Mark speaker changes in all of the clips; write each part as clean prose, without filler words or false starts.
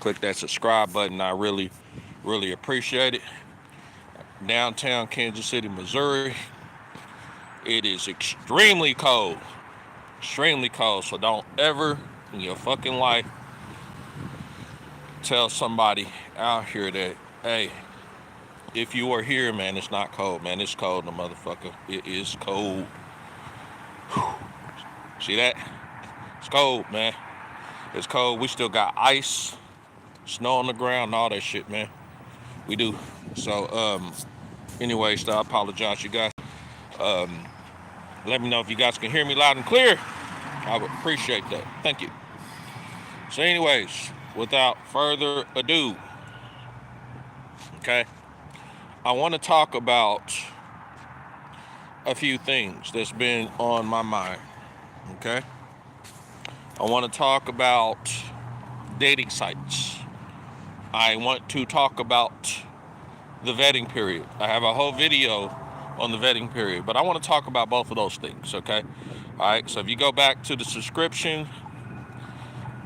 Speaker 1: Click that subscribe button. I really, really appreciate it. Downtown Kansas City, Missouri. It is extremely cold. Extremely cold. So don't ever in your fucking life tell somebody out here that, hey, if you are here, man, it's not cold, man. It's cold, the motherfucker. It is cold. Whew. See that? It's cold, man. It's cold. We still got ice, snow on the ground, and all that shit, man. We do. So, anyways, I apologize, you guys. Let me know if you guys can hear me loud and clear. I would appreciate that. Thank you. So, anyways, without further ado, okay, I want to talk about a few things that's been on my mind, okay? I want to talk about dating sites. I want to talk about the vetting period. I have a whole video on the vetting period, but I want to talk about both of those things, okay? All right, so if you go back to the subscription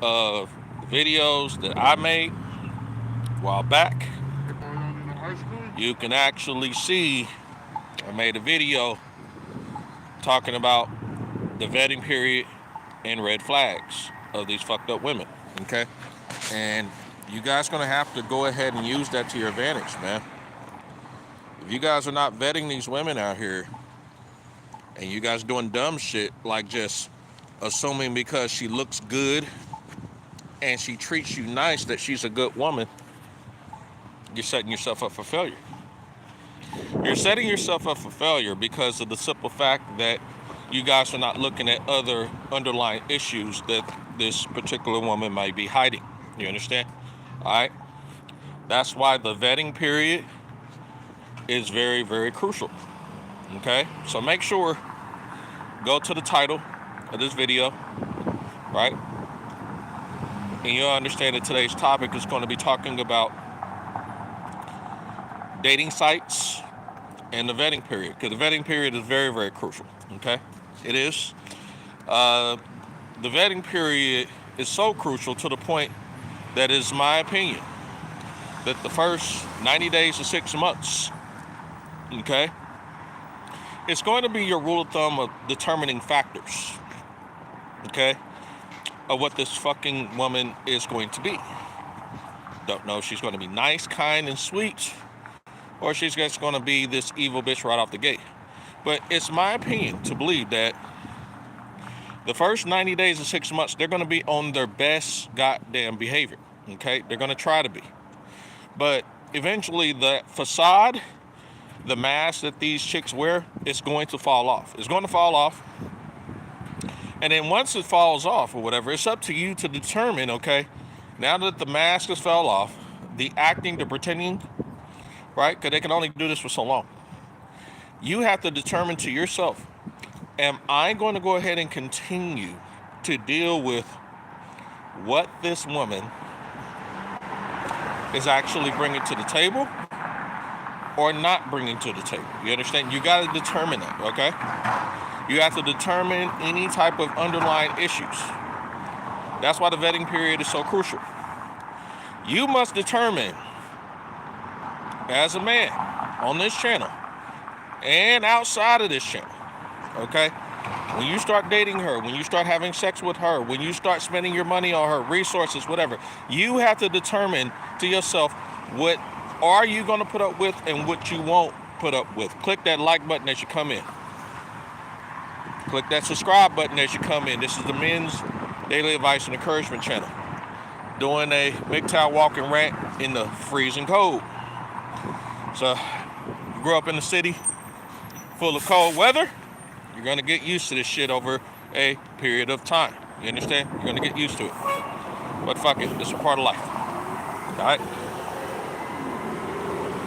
Speaker 1: of videos that I made a while back, you can actually see I made a video talking about the vetting period and red flags of these fucked up women, okay? And you guys gonna have to go ahead and use that to your advantage, man. If you guys are not vetting these women out here and you guys doing dumb shit like just assuming because she looks good and she treats you nice that she's a good woman, you're setting yourself up for failure. You're setting yourself up for failure because of the simple fact that you guys are not looking at other underlying issues that this particular woman might be hiding. You understand? All right? That's why the vetting period is very, very crucial. Okay? So make sure, go to the title of this video, right? And you'll understand that today's topic is going to be talking about dating sites and the vetting period, because the vetting period is very, very crucial. Okay? It is. The vetting period is so crucial to the point that is my opinion that the first 90 days to 6 months, okay, it's going to be your rule of thumb of determining factors, okay, of what this fucking woman is going to be. Don't know if she's going to be nice, kind, and sweet, or she's just going to be this evil bitch right off the gate. But it's my opinion to believe that the first 90 days to 6 months, they're going to be on their best goddamn behavior, okay? They're going to try to be. But eventually the facade, the mask that these chicks wear, is going to fall off. It's going to fall off. And then once it falls off or whatever, it's up to you to determine, okay, now that the mask has fell off, the acting, the pretending, right? Because they can only do this for so long. You have to determine to yourself, am I going to go ahead and continue to deal with what this woman is actually bringing to the table or not bringing to the table? You understand? You got to determine that, okay? You have to determine any type of underlying issues. That's why the vetting period is so crucial. You must determine, as a man on this channel and outside of this channel, okay, when you start dating her, when you start having sex with her, when you start spending your money on her, resources, whatever, you have to determine to yourself what are you going to put up with and what you won't put up with. Click that like button as you come in. Click that subscribe button as you come in. This is the Men's Daily Advice and Encouragement channel, doing a MGTOW walk and rant in the freezing cold. So, you grew up in the city full of cold weather, you're going to get used to this shit over a period of time. You understand? You're going to get used to it. But fuck it, it's a part of life. Alright?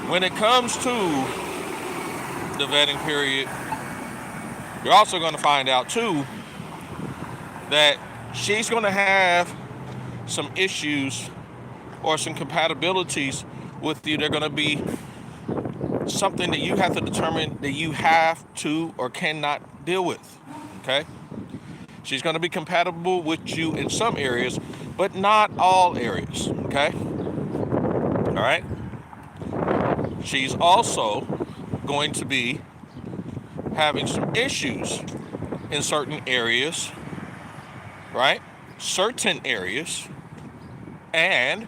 Speaker 1: When it comes to the vetting period, you're also going to find out too that she's going to have some issues or some compatibilities with you. They're going to be something that you have to determine that you have to or cannot deal with, okay? She's going to be compatible with you in some areas, but not all areas, okay? All right? She's also going to be having some issues in certain areas, right? Certain areas, and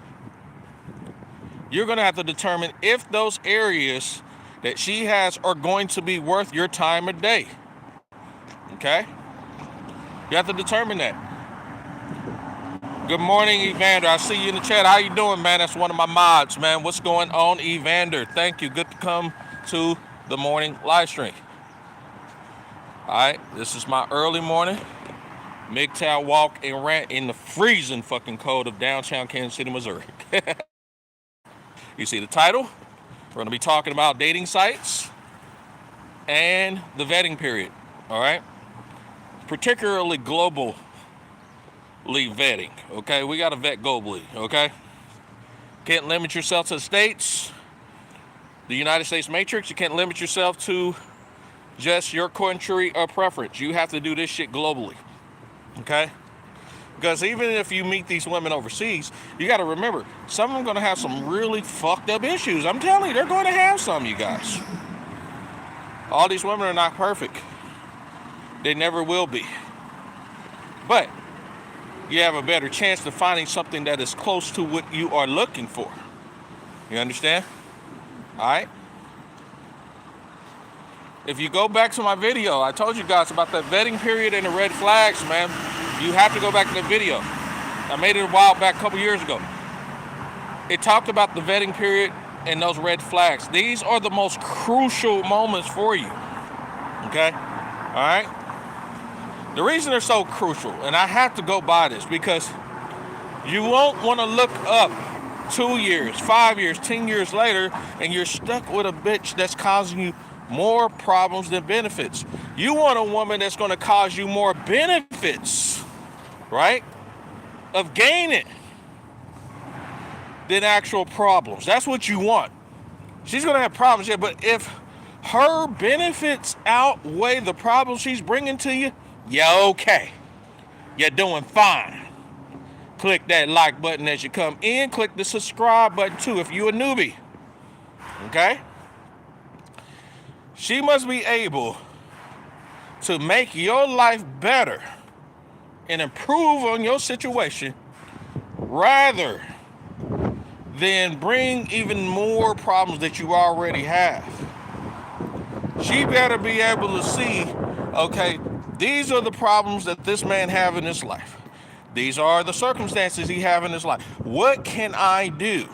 Speaker 1: you're going to have to determine if those areas that she has are going to be worth your time of day, okay? You have to determine that. Good morning, Evander. I see you in the chat. How you doing, man? That's one of my mods, man. What's going on, Evander? Thank you. Good to come to the morning live stream. All right, this is my early morning MGTOW walk and rant in the freezing fucking cold of downtown Kansas City, Missouri. You see the title? We're going to be talking about dating sites and the vetting period, all right? Particularly globally vetting, okay? We got to vet globally, okay? Can't limit yourself to the States, the United States matrix. You can't limit yourself to just your country or preference. You have to do this shit globally, okay? Because even if you meet these women overseas, you got to remember, some of them are going to have some really fucked up issues. I'm telling you, they're going to have some, you guys. All these women are not perfect. They never will be. But you have a better chance of finding something that is close to what you are looking for. You understand? All right? If you go back to my video, I told you guys about that vetting period and the red flags, man. You have to go back to the video. I made it a while back, a couple years ago. It talked about the vetting period and those red flags. These are the most crucial moments for you. Okay? All right? The reason they're so crucial, and I have to go by this, because you won't want to look up 2 years, 5 years, 10 years later, and you're stuck with a bitch that's causing you more problems than benefits. You want a woman that's going to cause you more benefits, right, of gaining than actual problems. That's what you want. She's going to have problems, yeah, but if her benefits outweigh the problems she's bringing to you, you're okay. You're doing fine. Click that like button as you come in. Click the subscribe button too if you're a newbie. Okay? She must be able to make your life better and improve on your situation rather than bring even more problems that you already have. She better be able to see, okay, these are the problems that this man have in his life. These are the circumstances he have in his life. What can I do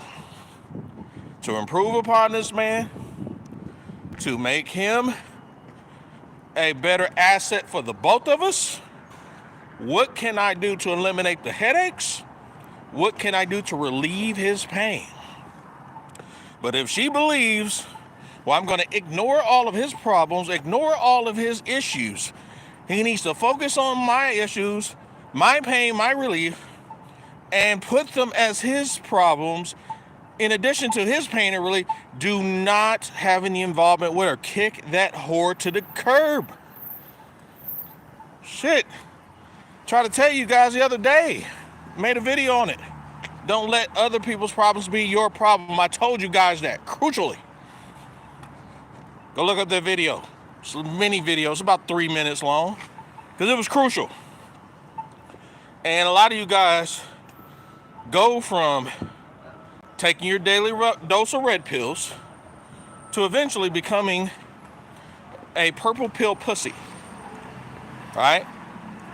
Speaker 1: to improve upon this man, to make him a better asset for the both of us? What can I do to eliminate the headaches? What can I do to relieve his pain? But if she believes, well, I'm going to ignore all of his problems, ignore all of his issues, he needs to focus on my issues, my pain, my relief, and put them as his problems in addition to his pain and relief. Do not have any involvement with her. Kick that whore to the curb. Shit. Tried to tell you guys the other day. Made a video on it. Don't let other people's problems be your problem. I told you guys that, crucially. Go look up that video. It's a mini video. It's about 3 minutes long. Because it was crucial. And a lot of you guys go from taking your daily dose of red pills to eventually becoming a purple pill pussy. Right?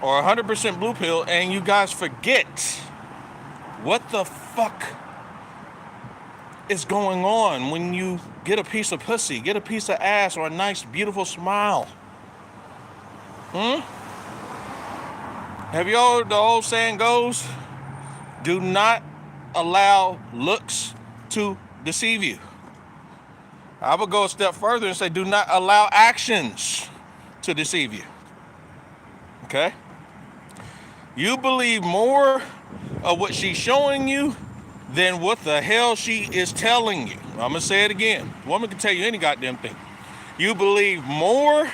Speaker 1: Or 100% blue pill, and you guys forget what the fuck is going on when you get a piece of pussy, get a piece of ass, or a nice, beautiful smile. Have you all, the old saying goes, do not allow looks to deceive you. I would go a step further and say, do not allow actions to deceive you. Okay? You believe more of what she's showing you than what the hell she is telling you. I'm going to say it again. A woman can tell you any goddamn thing. You believe more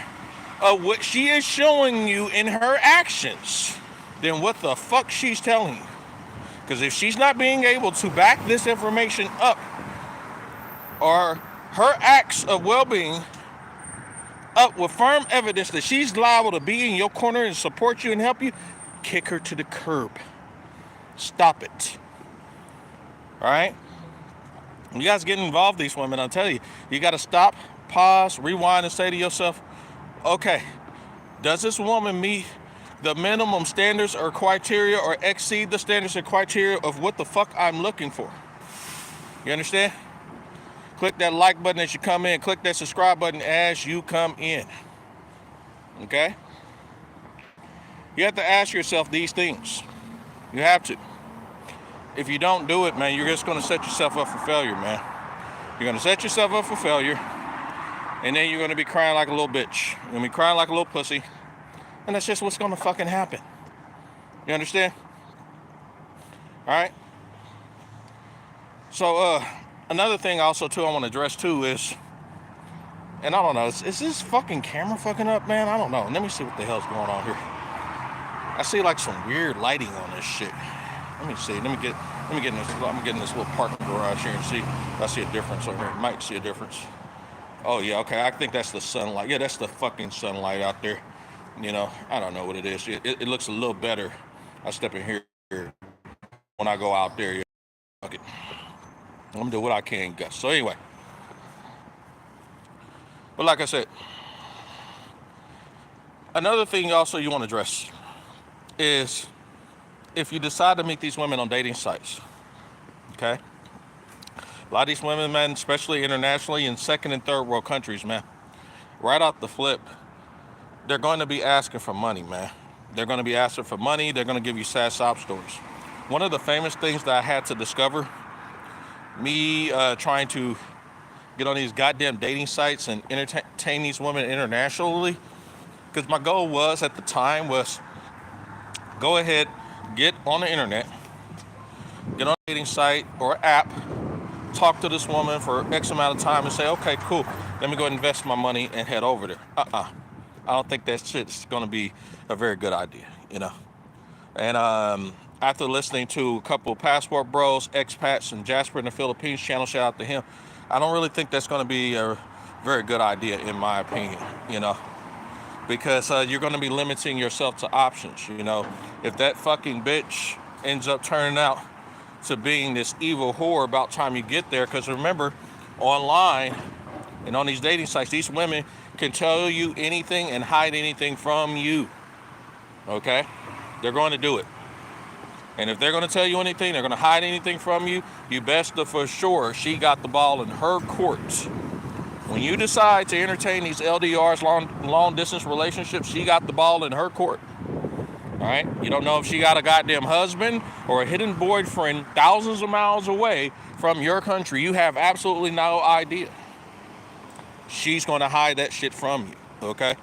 Speaker 1: of what she is showing you in her actions than what the fuck she's telling you. Because if she's not being able to back this information up, or her acts of well-being up with firm evidence that she's liable to be in your corner and support you and help you, kick her to the curb. Stop it. All right? You guys get involved, these women, I'll tell you, you got to stop, pause, rewind, and say to yourself, okay, does this woman meet the minimum standards or criteria or exceed the standards and criteria of what the fuck I'm looking for? You understand? Click that like button as you come in. Click that subscribe button as you come in. Okay? You have to ask yourself these things. You have to. If you don't do it, man, you're just going to set yourself up for failure, man. You're going to set yourself up for failure, and then you're going to be crying like a little bitch. You're going to be crying like a little pussy, and that's just what's going to fucking happen. You understand? All right? So, another thing also, too, I want to address, too, is, and I don't know, is this fucking camera fucking up, man? I don't know. Let me see what the hell's going on here. I see, like, some weird lighting on this shit. Let me see. Let me get in this. I'm getting this little parking garage here and see if I see a difference over here. Might see a difference. Oh yeah, okay. I think that's the sunlight. Yeah, that's the fucking sunlight out there. You know, I don't know what it is. It looks a little better. I step in here when I go out there. Yeah, fuck it. I'm gonna do what I can, Gus. So anyway, but like I said, another thing also you want to address is, if you decide to meet these women on dating sites, okay? A lot of these women, man, especially internationally in second and third world countries, man, right off the flip, they're going to be asking for money, man. They're going to be asking for money. They're going to give you sad sob stories. One of the famous things that I had to discover, me trying to get on these goddamn dating sites and entertain these women internationally, because my goal was, at the time, was go ahead, get on the internet, get on a dating site or app, talk to this woman for X amount of time and say, okay, cool, let me go and invest my money and head over there. I don't think that shit's going to be a very good idea, you know. And after listening to a couple of Passport Bros, expats, and Jasper in the Philippines channel, shout out to him, I don't really think that's going to be a very good idea, in my opinion, you know. Because you're going to be limiting yourself to options, you know. If that fucking bitch ends up turning out to being this evil whore about time you get there, because remember, online and on these dating sites, these women can tell you anything and hide anything from you, okay? They're going to do it. And if they're going to tell you anything, they're going to hide anything from you, you best to for sure she got the ball in her court. When you decide to entertain these LDRs, long distance relationships, she got the ball in her court. All right? You don't know if she got a goddamn husband or a hidden boyfriend thousands of miles away from your country. You have absolutely no idea. She's going to hide that shit from you, okay?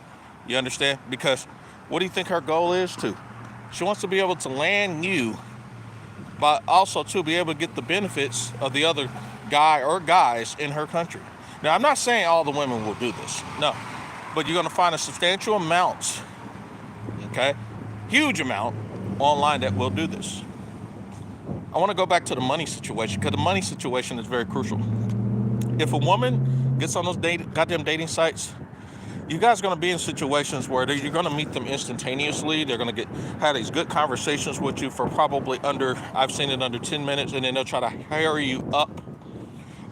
Speaker 1: You understand? Because what do you think her goal is, too? She wants to be able to land you, but also to be able to get the benefits of the other guy or guys in her country. Now, I'm not saying all the women will do this, no, but you're going to find a substantial amount, okay, huge amount online that will do this. I want to go back to the money situation, because the money situation is very crucial. If a woman gets on those goddamn dating sites, you guys are going to be in situations where you're going to meet them instantaneously. They're going to have these good conversations with you for probably I've seen it under 10 minutes, and then they'll try to hurry you up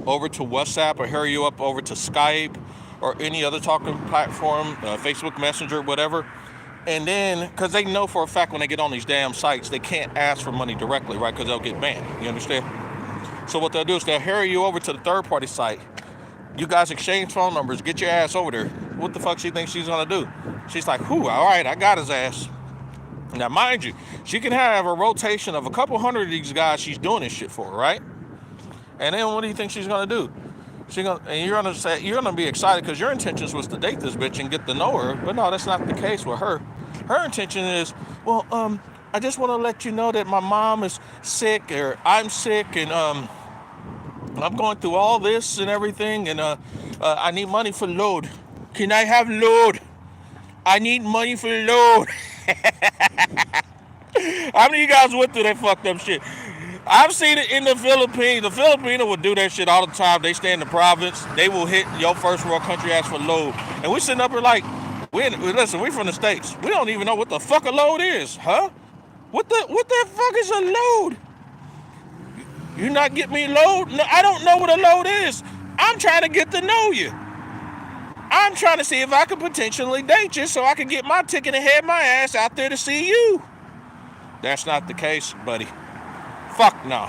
Speaker 1: over to WhatsApp or hurry you up over to Skype or any other talking platform, Facebook Messenger, whatever. And then, because they know for a fact when they get on these damn sites, they can't ask for money directly, right? Because they'll get banned. You understand? So what they'll do is they'll hurry you over to the third-party site. You guys exchange phone numbers, get your ass over there. What the fuck she thinks she's going to do? She's like, whew, all right, I got his ass. Now, mind you, she can have a rotation of a couple hundred of these guys she's doing this shit for, right? And then what do you think she's going to do? And you're going to be excited because your intentions was to date this bitch and get to know her. But no, that's not the case with her. Her intention is, well, I just want to let you know that my mom is sick, or I'm sick, and I'm going through all this and everything, and I need money for load. Can I have load? I need money for load. How many of you guys went through that fucked up shit? I've seen it in the Philippines. The Filipino will do that shit all the time. They stay in the province. They will hit your first world country ask for load. And we sitting up here like, listen, we from the States. We don't even know what the fuck a load is, huh? What the fuck is a load? You not get me load? No, I don't know what a load is. I'm trying to get to know you. I'm trying to see if I can potentially date you so I can get my ticket and head my ass out there to see you. That's not the case, buddy. Fuck no.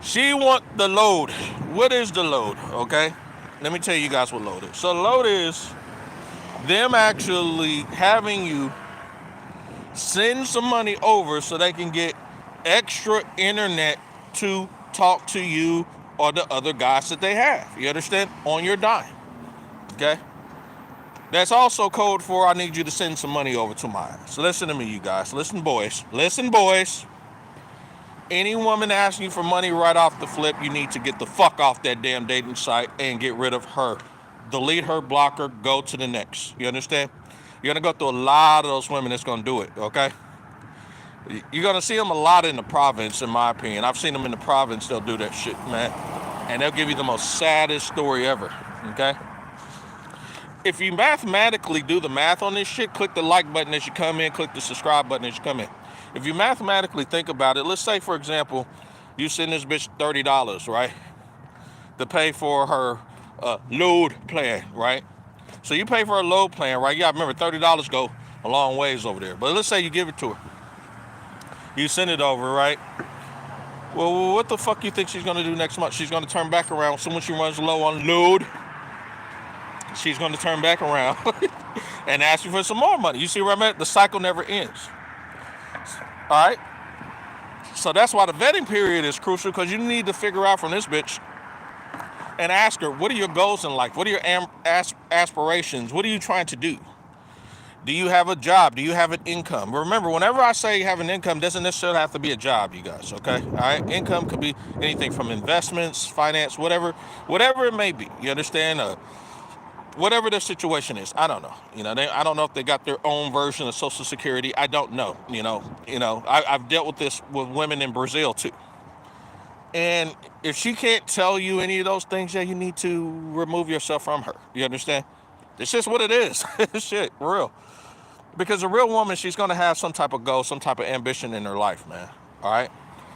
Speaker 1: She want the load. What is the load? Okay? Let me tell you guys what load is. So load is them actually having you send some money over so they can get extra internet to talk to you or the other guys that they have. You understand? On your dime. Okay? That's also code for I need you to send some money over to mine. So listen to me, you guys. Listen, boys. Listen, boys. Any woman asking you for money right off the flip, you need to get the fuck off that damn dating site and get rid of her. Delete her, block her, go to the next. You understand? You're going to go through a lot of those women that's going to do it, okay? You're going to see them a lot in the province, in my opinion. I've seen them in the province, they'll do that shit, man. And they'll give you the most saddest story ever, okay? If you mathematically do the math on this shit, click the like button as you come in, click the subscribe button as you come in. If you mathematically think about it, let's say, for example, you send this bitch $30, right? To pay for her load plan, right? So you pay for a load plan, right? Yeah, remember, $30 go a long ways over there. But let's say you give it to her. You send it over, right? Well, what the fuck you think she's going to do next month? She's going to turn back around. So when she runs low on load, she's going to turn back around and ask you for some more money. You see where I'm at? The cycle never ends. All right? So that's why the vetting period is crucial, because you need to figure out from this bitch and ask her, what are your goals in life? What are your aspirations? What are you trying to do? Do you have a job? Do you have an income? Remember, whenever I say you have an income, it doesn't necessarily have to be a job, you guys, okay? All right? Income could be anything from investments, finance, whatever it may be. You understand? Whatever their situation is, I don't know. I don't know if they got their own version of Social Security. I don't know. I've dealt with this with women in Brazil too. And if she can't tell you any of those things, yeah, you need to remove yourself from her. You understand? It's just what it is. Shit, real. Because a real woman, she's going to have some type of goal, some type of ambition in her life, man. All right?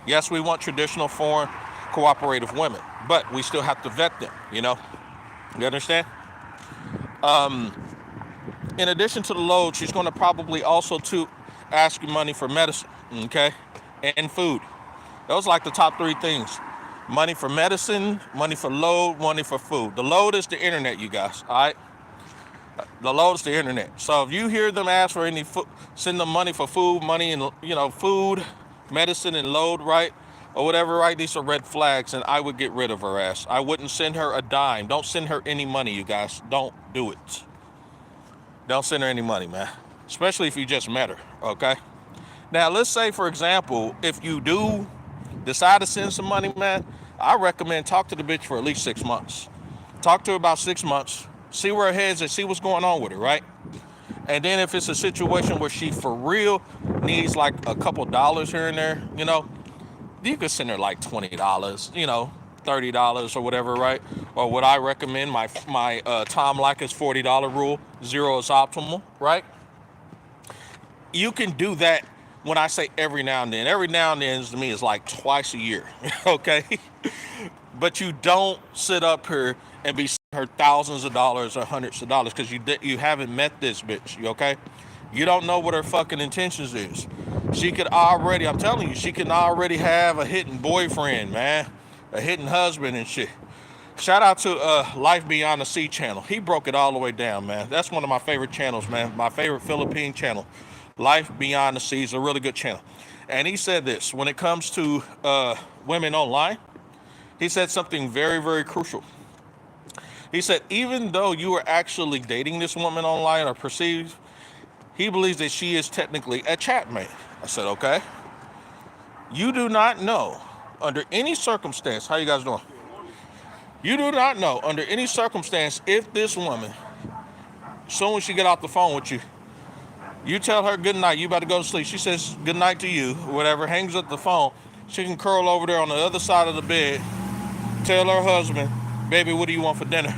Speaker 1: Yes, we want traditional, foreign, cooperative women, but we still have to vet them, You understand? In addition to the load, she's going to probably also ask you money for medicine, okay? And food. Those are like the top three things. Money for medicine, money for load, money for food. The load is the internet, you guys, all right? The load is the internet. So if you hear them ask for any food, send them money for food, money and, food, medicine and load, right? Or whatever, right? These are red flags, and I would get rid of her ass. I wouldn't send her a dime. Don't send her any money, you guys. Don't do it. Don't send her any money, man. Especially if you just met her, okay? Now, let's say, for example, if you do decide to send some money, man, I recommend talk to the bitch for at least 6 months. Talk to her about 6 months. See where her head's at. See what's going on with her, right? And then if it's a situation where she for real needs like a couple dollars here and there, you could send her like $20, $30 or whatever, right? Or what I recommend, my Tom Likas $40 rule, 0 is optimal, right? You can do that when I say every now and then. Every now and then to me is like twice a year, okay? But you don't sit up here and be sending her thousands of dollars or hundreds of dollars, because you haven't met this bitch, okay? You don't know what her fucking intentions is. I'm telling you, she can already have a hitting boyfriend, man. A hitting husband and shit. Shout out to Life Beyond the Sea channel. He broke it all the way down, man. That's one of my favorite channels, man. My favorite Philippine channel. Life Beyond the Sea is a really good channel. And he said this, when it comes to women online, he said something very, very crucial. He said, even though you are actually dating this woman online or perceived, he believes that she is technically a chatmate. I said, okay. You do not know under any circumstance, how you guys doing? You do not know under any circumstance if this woman, as soon as she get off the phone with you, You tell her good night. You about to go to sleep. She says good night to you, whatever. Hangs up the phone. She can curl over there on the other side of the bed. Tell her husband, baby, what do you want for dinner?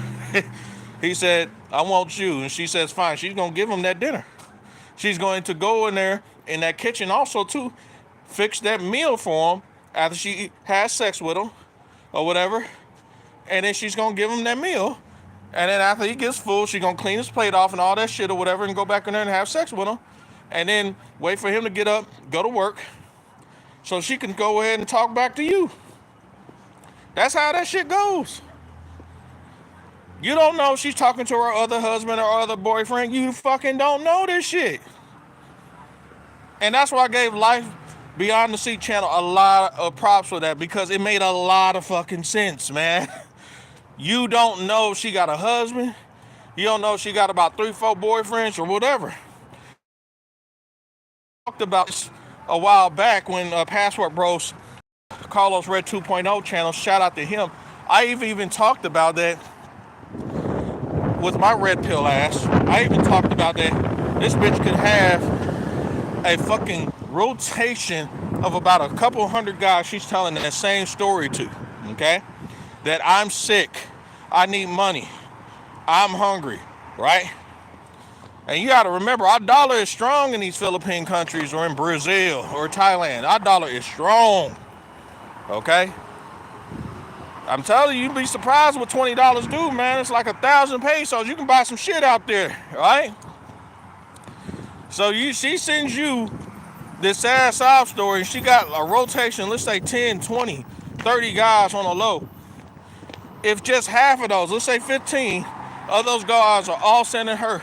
Speaker 1: He said, I want you. And she says, fine. She's going to give him that dinner. She's going to go in there in that kitchen also, too, fix that meal for him after she has sex with him or whatever. And then she's going to give him that meal. And then after he gets full, she's going to clean his plate off and all that shit or whatever and go back in there and have sex with him. And then wait for him to get up, go to work, so she can go ahead and talk back to you. That's how that shit goes. You don't know she's talking to her other husband or other boyfriend. You fucking don't know this shit. And that's why I gave Life Beyond the Sea channel a lot of props for that, because it made a lot of fucking sense, man. You don't know she got a husband. You don't know she got about 3-4 boyfriends or whatever. Talked about this a while back when Passport Bros, Carlos Red 2.0 channel, shout out to him. I even talked about that with my red pill ass. I even talked about that this bitch could have a fucking rotation of about a couple hundred guys she's telling that same story to, okay? That I'm sick, I need money, I'm hungry, right? And you gotta remember, our dollar is strong in these Philippine countries or in Brazil or Thailand. Our dollar is strong, okay? I'm telling you, you'd be surprised what $20 do, man. It's like 1,000 pesos. You can buy some shit out there, right? So she sends you this sad sob story. She got a rotation, let's say 10, 20, 30 guys on a low. If just half of those, let's say 15 of those guys are all sending her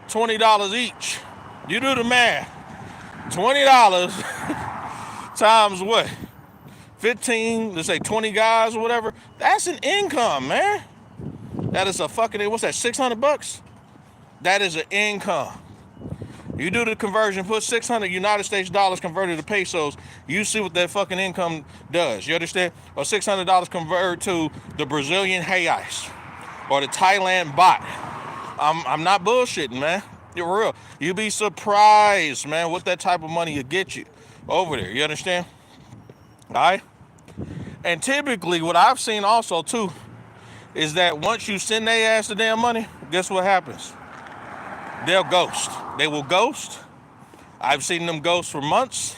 Speaker 1: $20 each, you do the math. $20 times what? 15, let's say 20 guys or whatever. That's an income, man. That is a fucking, what's that, 600 bucks? That is an income. You do the conversion, put 600 United States dollars converted to pesos, you see what that fucking income does. You understand? Or $600 converted to the Brazilian reais or the Thailand baht. I'm not bullshitting, man. You're real. You'd be surprised, man, what that type of money will get you over there. You understand? All right? And typically what I've seen also too is that once you send their ass the damn money, guess what happens? They'll ghost. They will ghost. I've seen them ghost for months,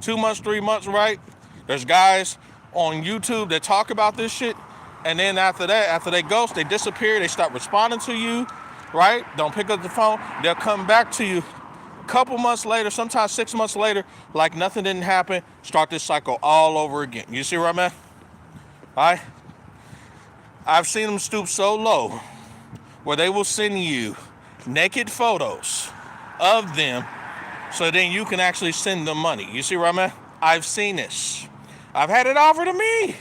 Speaker 1: 2 months, 3 months, right? There's guys on YouTube that talk about this shit, and then after that, after they ghost, they disappear, they stop responding to you, right? Don't pick up the phone. They'll come back to you a couple months later, sometimes 6 months later, like nothing didn't happen, start this cycle all over again. You see where I'm at? All right? I've seen them stoop so low where they will send you naked photos of them so then you can actually send them money. You see where I'm at? I've seen this. I've had it offered to me.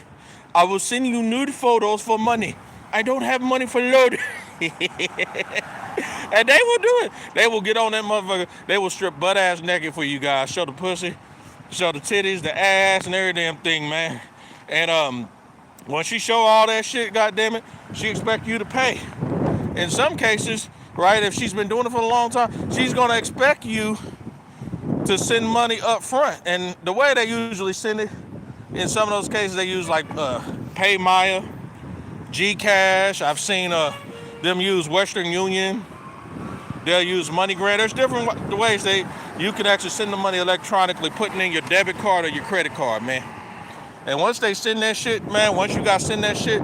Speaker 1: I will send you nude photos for money. I don't have money for load. And they will do it. They will get on that motherfucker. They will strip butt ass naked for you guys. Show the pussy, show the titties, the ass, and every damn thing, man. And when she show all that shit, goddammit, she expect you to pay. In some cases, right, if she's been doing it for a long time, she's gonna expect you to send money up front. And the way they usually send it, in some of those cases, they use like Pay Maya, Gcash. I've seen them use Western Union. They'll use MoneyGram. There's different ways you can actually send the money electronically, putting in your debit card or your credit card, man. And once they send that shit, man, once you got send that shit,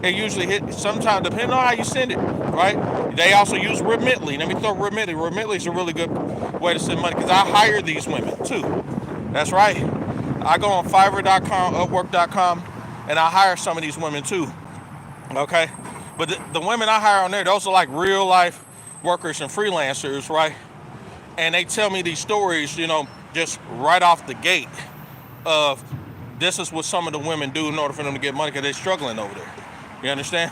Speaker 1: it usually hit, sometimes depending on how you send it, right? They also use Remitly. Let me throw Remitly. Remitly is a really good way to send money because I hire these women too. That's right. I go on Fiverr.com, Upwork.com, and I hire some of these women too, okay? But the women I hire on there, those are like real life workers and freelancers, right? And they tell me these stories, you know, just right off the gate of this is what some of the women do in order for them to get money because they're struggling over there. You understand?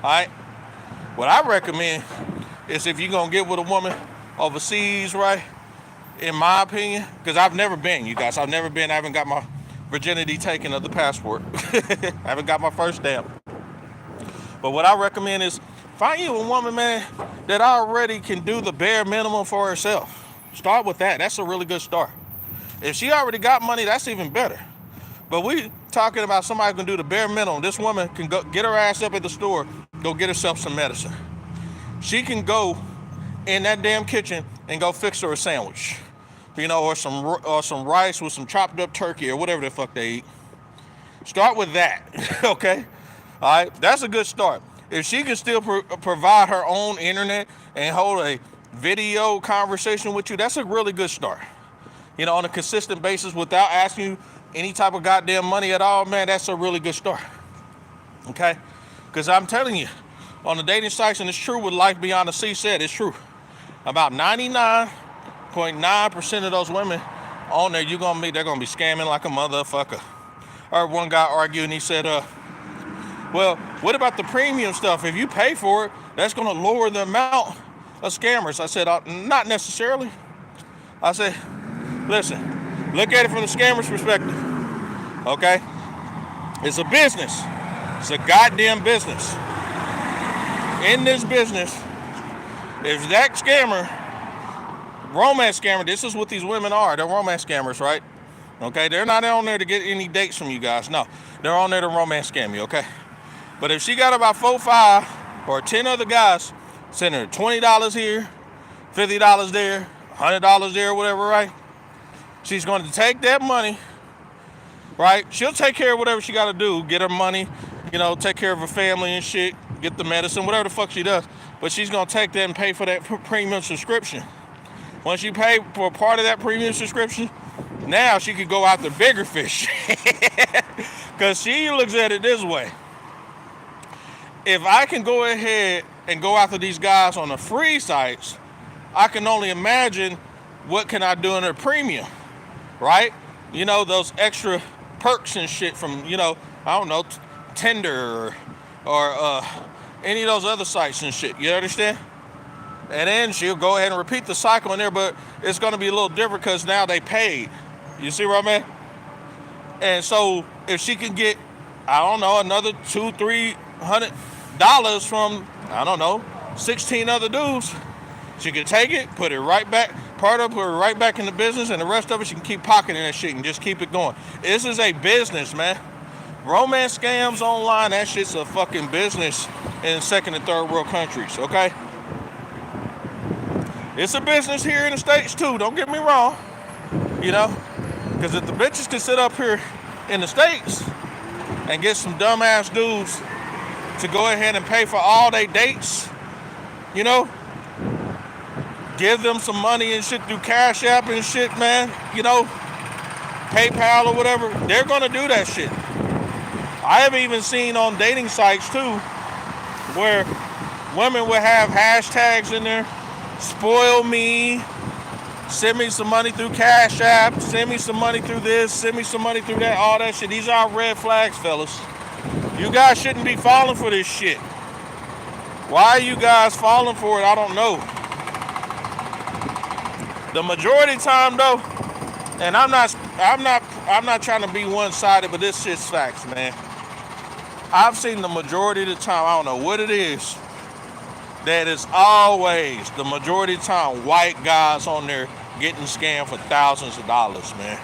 Speaker 1: All right? What I recommend is if you're going to get with a woman overseas, right, in my opinion, because I've never been, you guys, I've never been, I haven't got my virginity taken of the passport. I haven't got my first stamp. But what I recommend is find you a woman, man, that already can do the bare minimum for herself. Start with that. That's a really good start. If she already got money, that's even better. But we talking about somebody can do the bare minimum. This woman can go get her ass up at the store, go get herself some medicine. She can go in that damn kitchen and go fix her a sandwich, or some rice with some chopped up turkey or whatever the fuck they eat. Start with that, okay? All right, that's a good start. If she can still provide her own internet and hold a video conversation with you, that's a really good start. On a consistent basis without asking you any type of goddamn money at all, man, that's a really good start. Okay? Because I'm telling you, on the dating sites, and it's true what Life Beyond the Sea said, it's true. About 99.9% of those women on there, they're gonna be scamming like a motherfucker. I heard one guy argue and he said, well, what about the premium stuff? If you pay for it, that's gonna lower the amount of scammers. I said, not necessarily. I said, listen, look at it from the scammer's perspective, okay? It's a business. It's a goddamn business. In this business, if that scammer, romance scammer, this is what these women are. They're romance scammers, right? Okay, they're not on there to get any dates from you guys. No, they're on there to romance scam you, okay? But if she got about 4, 5, or 10 other guys sending her $20 here, $50 there, $100 there, whatever, right? She's going to take that money, right? She'll take care of whatever she got to do, get her money, take care of her family and shit, get the medicine, whatever the fuck she does. But she's going to take that and pay for that premium subscription. Once you pay for part of that premium subscription, now she could go after bigger fish. Because she looks at it this way. If I can go ahead and go after these guys on the free sites, I can only imagine what can I do in a premium, right? Those extra perks and shit from, Tinder or any of those other sites and shit. You understand? And then she'll go ahead and repeat the cycle in there, but it's going to be a little different because now they paid. You see what I mean? And so if she can get, another $200-$300 from, 16 other dudes, she can take it, put it right back, put it right back in the business, and the rest of it she can keep pocketing that shit and just keep it going. This is a business, man. Romance scams online, that shit's a fucking business in second and third world countries, okay? It's a business here in the States too, don't get me wrong, because if the bitches can sit up here in the States and get some dumbass dudes to go ahead and pay for all their dates, give them some money and shit through Cash App and shit, man, PayPal or whatever, they're gonna do that shit. I have even seen on dating sites too, where women will have hashtags in there, spoil me, send me some money through Cash App, send me some money through this, send me some money through that, all that shit. These are red flags, fellas. You guys shouldn't be falling for this shit. Why are you guys falling for it? I don't know. The majority of the time though, and I'm not trying to be one-sided, but this shit's facts, man. I've seen the majority of the time, I don't know what it is, that is always the majority of the time white guys on there getting scammed for thousands of dollars, man,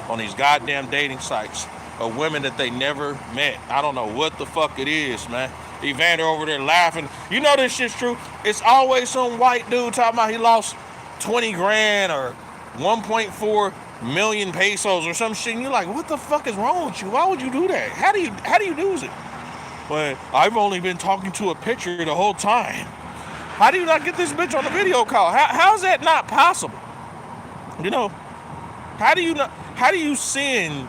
Speaker 1: on these goddamn dating sites of women that they never met. I don't know what the fuck it is, man. Evander over there laughing. This shit's true. It's always some white dude talking about he lost 20 grand or 1.4 million pesos or some shit, and you're like, what the fuck is wrong with you? Why would you do that? How do you lose it? Well, I've only been talking to a picture the whole time. How do you not get this bitch on a video call? How is that not possible? How do you send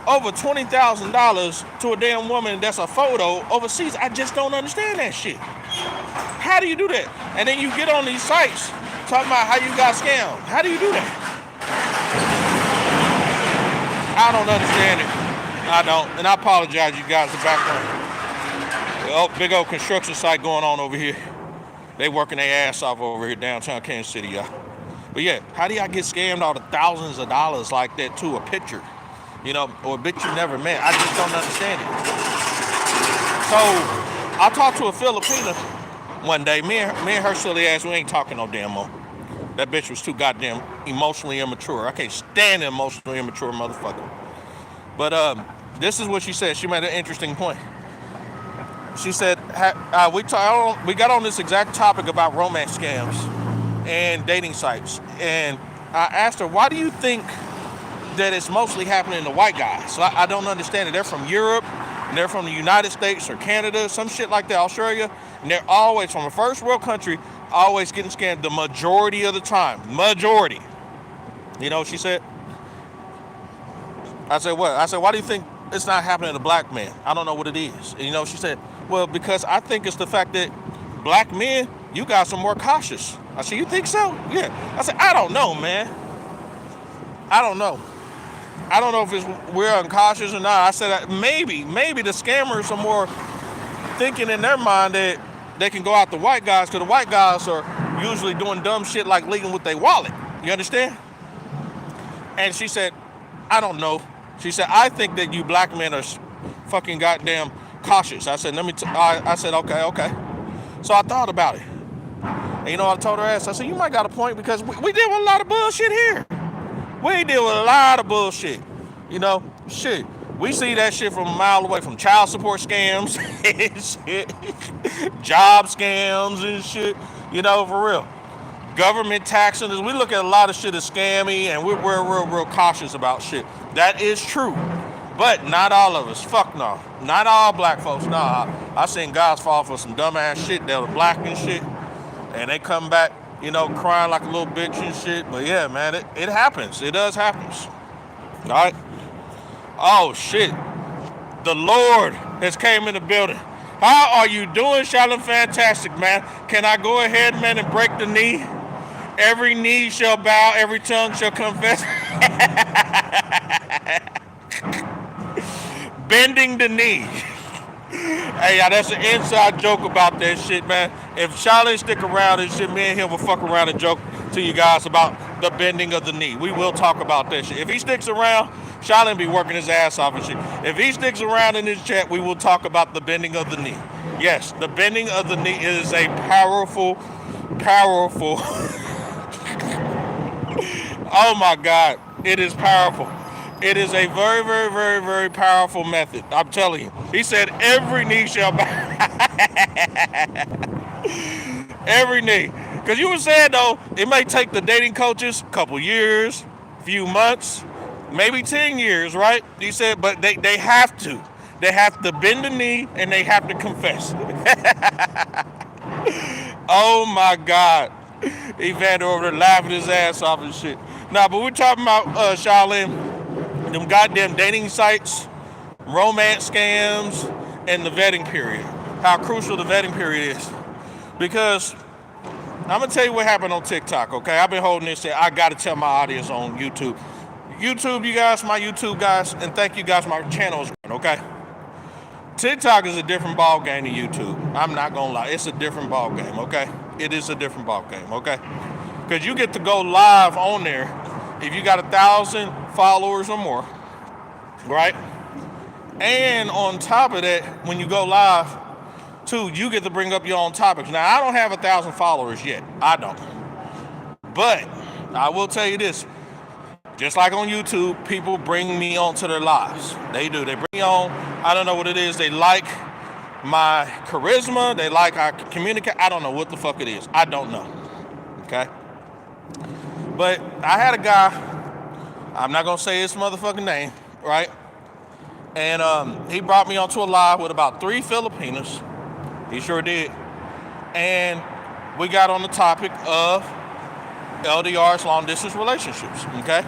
Speaker 1: over $20,000 to a damn woman that's a photo overseas? I just don't understand that shit. How do you do that? And then you get on these sites talking about how you got scammed. How do you do that? I don't understand it. I don't. And I apologize, you guys, the background. Oh, big old construction site going on over here. They working their ass off over here downtown Kansas City, y'all. But yeah, how do y'all get scammed out of thousands of dollars like that to a picture? Or a bitch you never met? I just don't understand it. So, I talked to a Filipina one day. Me and her silly ass, we ain't talking no damn more. That bitch was too goddamn emotionally immature. I can't stand an emotionally immature motherfucker. But this is what she said. She made an interesting point. She said we got on this exact topic about romance scams and dating sites, and I asked her, why do you think that it's mostly happening to white guys? So I don't understand it. They're from Europe, and they're from the United States or Canada, some shit like that, Australia, and they're always from a first world country, always getting scammed the majority of the time. Majority. You know what she said? I said, what? I said, why do you think it's not happening to black men? I don't know what it is. And you know, she said, well, because I think it's the fact that black men, you guys are more cautious. I said, you think so? Yeah. I said, I don't know, man. I don't know. I don't know if we're uncautious or not. I said, maybe the scammers are more thinking in their mind that they can go out the white guys, because the white guys are usually doing dumb shit like leaving with their wallet. You understand? And she said, I don't know. She said, I think that you black men are fucking goddamn cautious. I said, I said, okay. So I thought about it. And you know what I told her ass? I said, you might got a point, because we deal with a lot of bullshit here. We deal with a lot of bullshit. You know, shit. We see that shit from a mile away, from child support scams and shit, job scams and shit, you know, for real. Government taxing us. We look at a lot of shit as scammy, and we're real cautious about shit. That is true. But not all of us. Fuck no. Not all black folks. Nah. I seen guys fall for some dumbass shit that was black and shit, and they come back, you know, crying like a little bitch and shit. But yeah, man, it happens. It does happen. All right? Oh, shit. The Lord has came in the building. How are you doing, Charlotte? Fantastic, man. Can I go ahead, man, and break the knee? Every knee shall bow, every tongue shall confess. Bending the knee. Hey, that's an inside joke about that shit, man. If Charlotte stick around and shit, me and him will fuck around and joke to you guys about the bending of the knee. We will talk about that shit. If he sticks around, Charlotte be working his ass off and shit. If he sticks around in this chat, we will talk about the bending of the knee. Yes, the bending of the knee is a powerful oh my God, it is powerful. It is a very, very, very, very powerful method. I'm telling you. He said every knee shall bow. Every knee. Because you were saying, though, it may take the dating coaches a couple years, few months, maybe 10 years, right? He said, but they have to. They have to bend the knee, and they have to confess. Oh, my God. Evander over there laughing his ass off and shit. Nah, but we're talking about, Charlene, them goddamn dating sites, romance scams, and the vetting period. How crucial the vetting period is. Because I'm going to tell you what happened on TikTok, okay? I've been holding this, I got to tell my audience on YouTube. YouTube, you guys, my YouTube guys, and thank you guys, my channel is growing, okay? TikTok is a different ball game than YouTube. I'm not going to lie. It's a different ball game, okay? It is a different ball game, okay? Because you get to go live on there if you got 1,000 followers or more, right? And on top of that, when you go live, too, you get to bring up your own topics. Now, I don't have 1,000 followers yet. I don't. But I will tell you this. Just like on YouTube, people bring me onto their lives. They do. They bring me on. I don't know what it is. They like my charisma. They like I communicate. I don't know what the fuck it is. I don't know. Okay? But I had a guy, I'm not going to say his motherfucking name, right? And he brought me onto a live with about 3 Filipinos. He sure did. And we got on the topic of LDRs, long distance relationships, okay?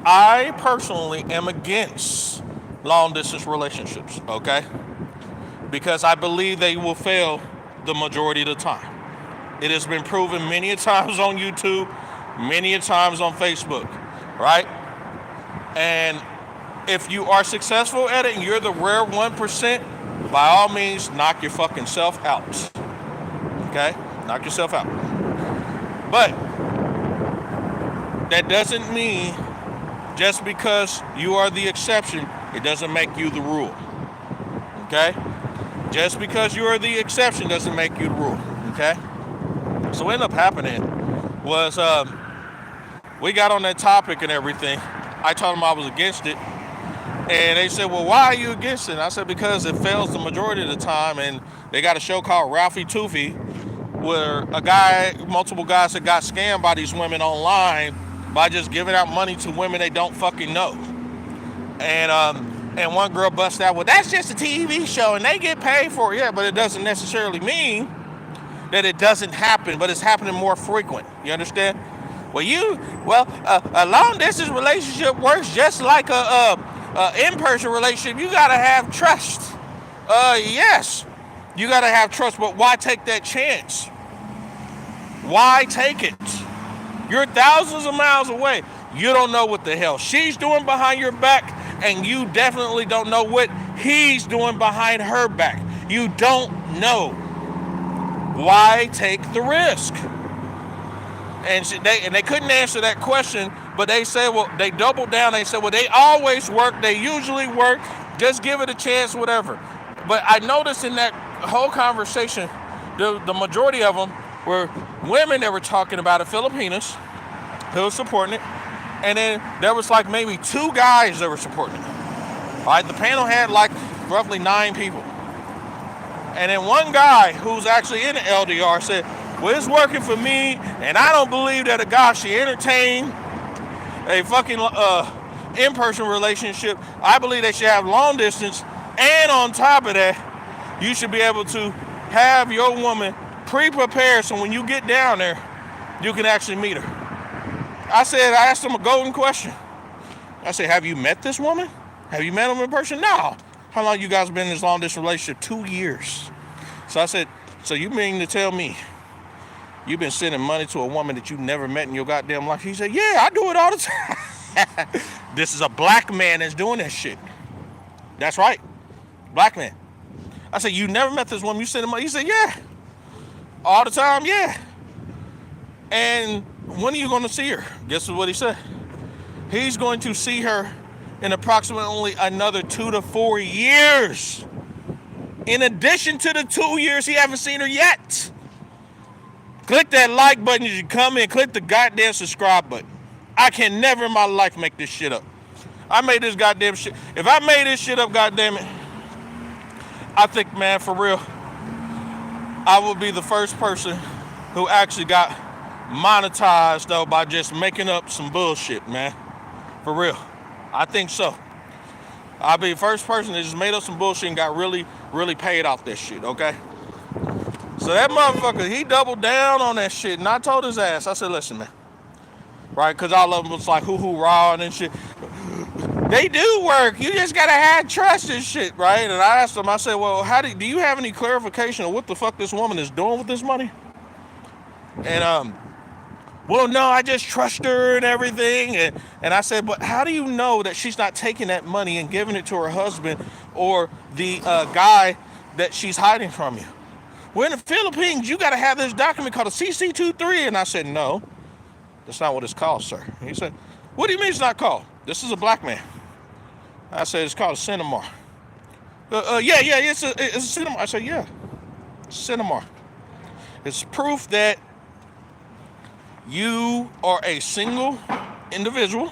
Speaker 1: I personally am against long distance relationships, okay? Because I believe they will fail the majority of the time. It has been proven many a times on YouTube, many a times on Facebook, right? And if you are successful at it and you're the rare 1%, by all means, knock your fucking self out, okay? Knock yourself out. But that doesn't mean just because you are the exception, it doesn't make you the rule, okay? Just because you are the exception doesn't make you the rule, okay? So what ended up happening was we got on that topic and everything. I told them I was against it. And they said, well, why are you against it? And I said, because it fails the majority of the time. And they got a show called Ralphie Toofy, where multiple guys that got scammed by these women online by just giving out money to women they don't fucking know. And one girl busted out, well, that's just a TV show and they get paid for it. Yeah, but it doesn't necessarily mean that it doesn't happen, but it's happening more frequent. You understand? A long distance relationship works just like a in-person relationship. You gotta have trust. Yes, you gotta have trust, but why take that chance? Why take it? You're thousands of miles away. You don't know what the hell she's doing behind your back, and you definitely don't know what he's doing behind her back. You don't know. Why take the risk? And they couldn't answer that question, but they said, well, they doubled down. They said, well, they always work. They usually work. Just give it a chance, whatever. But I noticed in that whole conversation, the majority of them were women that were talking about it, Filipinas, who were supporting it. And then there was like maybe 2 guys that were supporting it. All right, the panel had like roughly 9 people. And then one guy who's actually in the LDR said, well, it's working for me, and I don't believe that a guy should entertain a fucking in-person relationship. I believe they should have long distance, and on top of that, you should be able to have your woman pre-prepared so when you get down there, you can actually meet her. I asked him a golden question. I said, have you met this woman? Have you met him in person? No. How long you guys been in this long distance relationship? 2 years. So I said, so you mean to tell me you've been sending money to a woman that you never met in your goddamn life? He said, yeah, I do it all the time. This is a black man that's doing that shit. That's right. Black man. I said, you never met this woman, you send money? He said, yeah. All the time, yeah. And when are you going to see her? Guess what he said? He's going to see her in approximately another 2 to 4 years. In addition to the 2 years he haven't seen her yet. Click that like button as you come in. Click the goddamn subscribe button. I can never in my life make this shit up. I made this goddamn shit. If I made this shit up, goddamn it, I think, man, for real, I would be the first person who actually got monetized, though, by just making up some bullshit, man. For real. I think so. I'll be the first person that just made up some bullshit and got really, really paid off this shit, okay? So that motherfucker, he doubled down on that shit, and I told his ass, I said, listen, man, right? Because all of them was like hoo-hoo raw and shit. They do work. You just gotta have trust and shit, right? And I asked him, I said, well, do you have any clarification of what the fuck this woman is doing with this money? And, well, no, I just trust her and everything. And I said, but how do you know that she's not taking that money and giving it to her husband or the guy that she's hiding from you? Well, in the Philippines, you got to have this document called a CC-23. And I said, no, that's not what it's called, sir. And he said, what do you mean it's not called? This is a black man. I said, it's called a Cinemar. It's a Cinemar. I said, yeah, Cinemar. It's proof that you are a single individual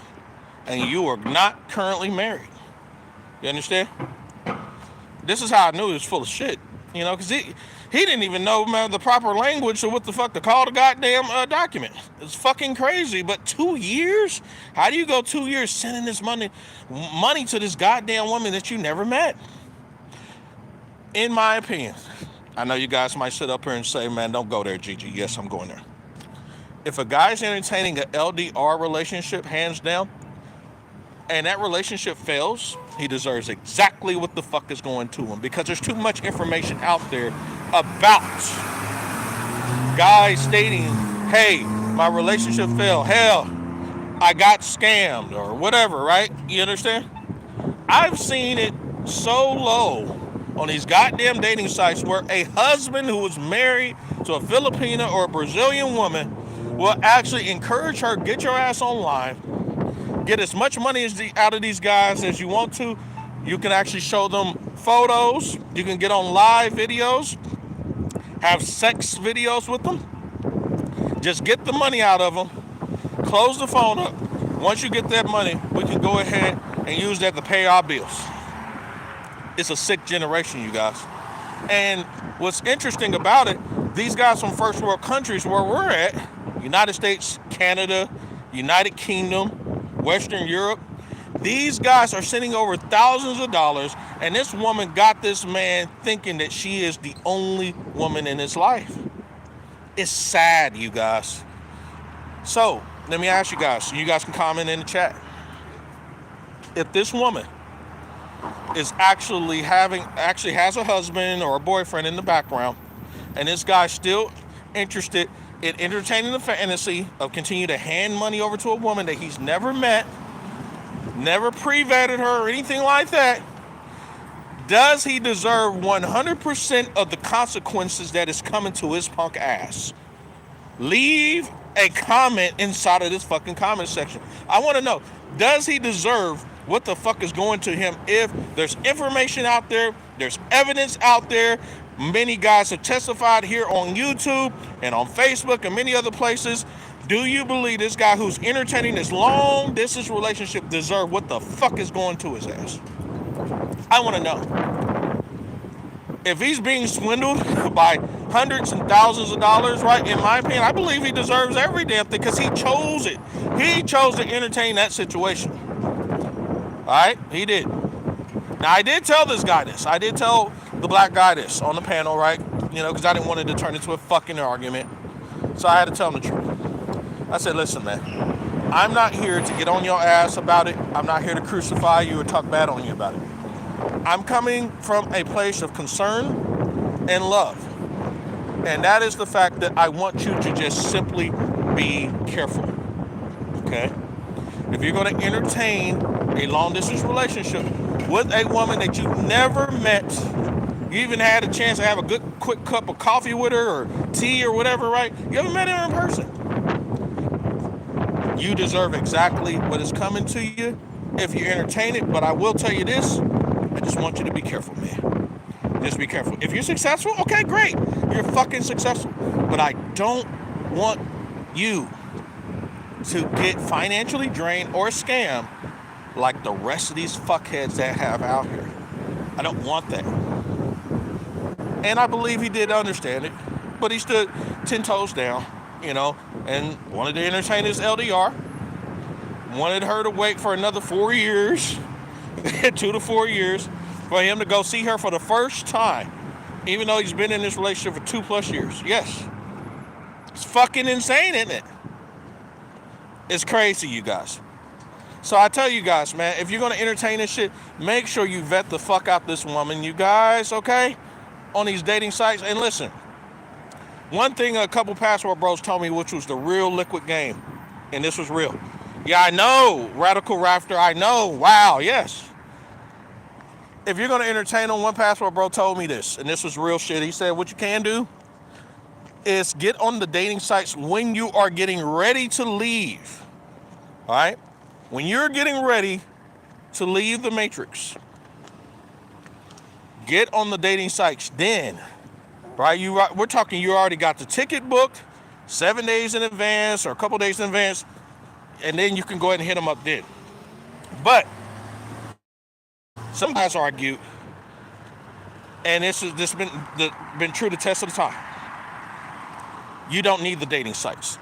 Speaker 1: and you are not currently married. You understand? This is how I knew he was full of shit. You know, because he didn't even know, man, the proper language or what the fuck to call the goddamn document. It's fucking crazy. But 2 years? How do you go 2 years sending this money to this goddamn woman that you never met? In my opinion, I know you guys might sit up here and say, man, don't go there, Gigi. Yes, I'm going there. If a guy's entertaining an LDR relationship, hands down, and that relationship fails, he deserves exactly what the fuck is going to him, because there's too much information out there about guys stating, hey, my relationship failed, hell, I got scammed or whatever, right? You understand? I've seen it so low on these goddamn dating sites where a husband who is married to a Filipina or a Brazilian woman will actually encourage her, get your ass online, get as much money out of these guys as you want to. You can actually show them photos. You can get on live videos, have sex videos with them. Just get the money out of them, close the phone up. Once you get that money, we can go ahead and use that to pay our bills. It's a sick generation, you guys. And what's interesting about it, these guys from first world countries where we're at, United States, Canada, United Kingdom, Western Europe, these guys are sending over thousands of dollars, and this woman got this man thinking that she is the only woman in his life. It's sad, you guys. So, let me ask you guys, you guys can comment in the chat. If this woman is actually has a husband or a boyfriend in the background, and this guy's still interested in entertaining the fantasy of continue to hand money over to a woman that he's never met, never pre-vetted her or anything like that, does he deserve 100% of the consequences that is coming to his punk ass? Leave a comment inside of this fucking comment section. I want to know, does he deserve what the fuck is going to him? If there's information out there, there's evidence out there, many guys have testified here on YouTube and on Facebook and many other places. Do you believe this guy who's entertaining this long distance relationship deserve what the fuck is going to his ass? I want to know. If he's being swindled by hundreds and thousands of dollars, right, in my opinion, I believe he deserves every damn thing because he chose it. He chose to entertain that situation. All right, he did. Now, I did tell this guy this. I did tell the black guy this on the panel, right? You know, because I didn't want it to turn into a fucking argument. So I had to tell him the truth. I said, listen, man, I'm not here to get on your ass about it. I'm not here to crucify you or talk bad on you about it. I'm coming from a place of concern and love. And that is the fact that I want you to just simply be careful, okay? If you're going to entertain a long-distance relationship with a woman that you've never met, you even had a chance to have a good quick cup of coffee with her or tea or whatever, right? You haven't met her in person. You deserve exactly what is coming to you if you entertain it. But I will tell you this, I just want you to be careful, man. Just be careful. If you're successful, okay, great. You're fucking successful. But I don't want you to get financially drained or scammed like the rest of these fuckheads that have out here. I don't want that. And I believe he did understand it, but he stood 10 toes down, you know, and wanted to entertain his LDR, wanted her to wait for another 4 years, 2 to 4 years, for him to go see her for the first time, even though he's been in this relationship for 2+ years. Yes. It's fucking insane, isn't it? It's crazy, you guys. So I tell you guys, man, if you're going to entertain this shit, make sure you vet the fuck out this woman, you guys, okay? On these dating sites. And listen, one thing a couple passport bros told me, which was the real liquid game, and this was real. Yeah, I know, Radical Rafter, I know, wow, yes. If you're going to entertain them, one passport bro told me this, and this was real shit. He said, what you can do is get on the dating sites when you are getting ready to leave, all right? When you're getting ready to leave the matrix, get on the dating sites then, right? We're talking you already got the ticket booked 7 days in advance or a couple days in advance, and then you can go ahead and hit them up then. But some guys argue, and this has been true to the test of the time. You don't need the dating sites.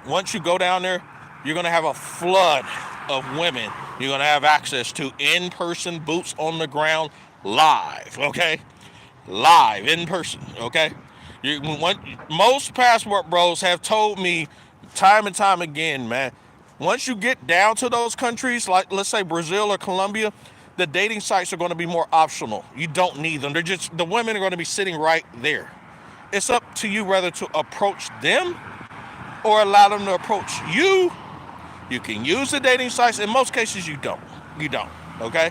Speaker 1: Once you go down there, you're going to have a flood of women you're going to have access to in-person, boots on the ground, live, okay? Live, in person, okay? Most passport bros have told me time and time again, man, once you get down to those countries, like let's say Brazil or Colombia, the dating sites are going to be more optional. You don't need them. The women are going to be sitting right there. It's up to you whether to approach them or allow them to approach you. You can use the dating sites. In most cases, you don't. You don't, okay?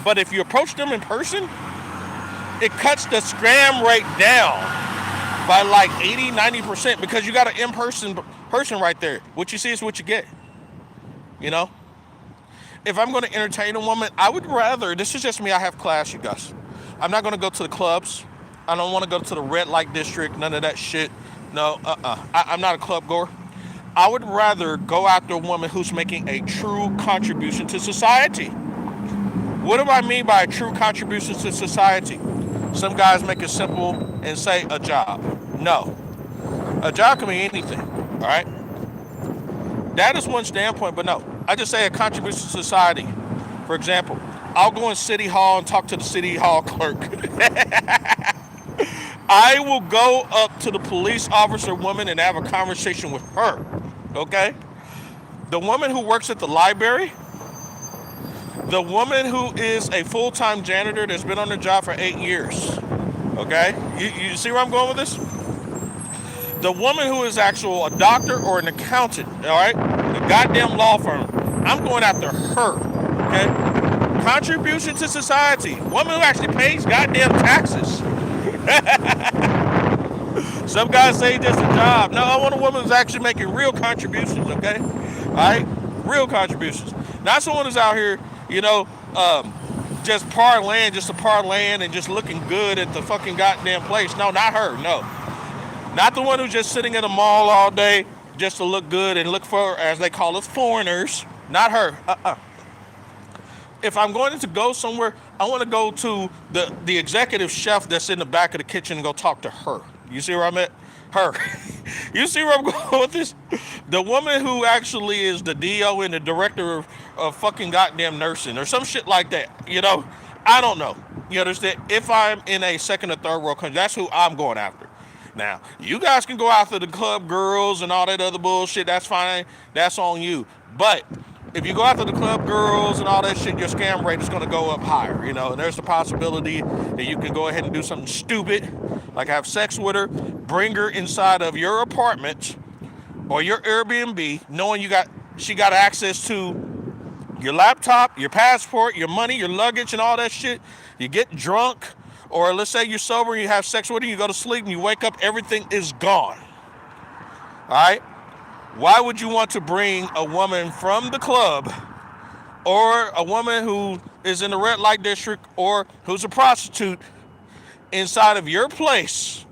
Speaker 1: But if you approach them in person, it cuts the scam rate down by like 80, 90% because you got an in-person person right there. What you see is what you get, you know? If I'm going to entertain a woman, I would rather, this is just me, I have class, you guys. I'm not going to go to the clubs. I don't want to go to the red light district, none of that shit. No, I'm not a club goer. I would rather go after a woman who's making a true contribution to society. What do I mean by a true contribution to society? Some guys make it simple and say a job. No. A job can be anything. All right? That is one standpoint, but no. I just say a contribution to society. For example, I'll go in City Hall and talk to the City Hall clerk. I will go up to the police officer woman and have a conversation with her. Okay? The woman who works at the library, the woman who is a full-time janitor that's been on the job for 8 years. Okay? You see where I'm going with this? The woman who is actual a doctor or an accountant, all right? The goddamn law firm. I'm going after her. Okay? Contribution to society. Woman who actually pays goddamn taxes. Some guys say just a job. No, I want a woman who's actually making real contributions, okay? All right? Real contributions. Not someone who's out here, just just to parlaying and just looking good at the fucking goddamn place. No, not her, no. Not the one who's just sitting in a mall all day just to look good and look for, as they call us, foreigners. Not her. If I'm going to go somewhere, I want to go to the executive chef that's in the back of the kitchen and go talk to her. You see where I'm at? Her. You see where I'm going with this? The woman who actually is the DO and the director of fucking goddamn nursing or some shit like that. I don't know. You understand? If I'm in a second or third world country, that's who I'm going after. Now, you guys can go after the club girls and all that other bullshit. That's fine. That's on you. But if you go after the club girls and all that shit, your scam rate is going to go up higher, and there's the possibility that you can go ahead and do something stupid, like have sex with her, bring her inside of your apartment or your Airbnb, knowing she got access to your laptop, your passport, your money, your luggage, and all that shit. You get drunk, or let's say you're sober and you have sex with her, you go to sleep and you wake up, everything is gone. All right? Why would you want to bring a woman from the club or a woman who is in the red light district or who's a prostitute inside of your place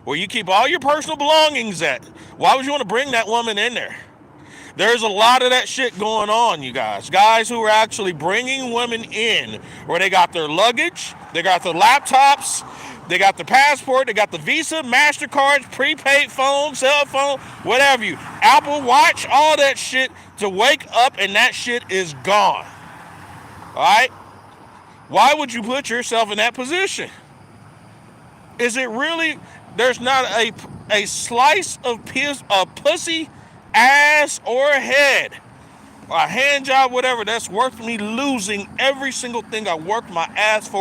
Speaker 1: where you keep all your personal belongings at? Why would you want to bring that woman in there? There's a lot of that shit going on, you guys. Guys who are actually bringing women in where they got their luggage, they got their laptops, they got the passport, they got the Visa, MasterCards, prepaid phone, cell phone, whatever Apple Watch, all that shit to wake up and that shit is gone. All right? Why would you put yourself in that position? Is it really, there's not a slice of pussy, ass, or head, or a hand job, whatever, that's worth me losing every single thing I worked my ass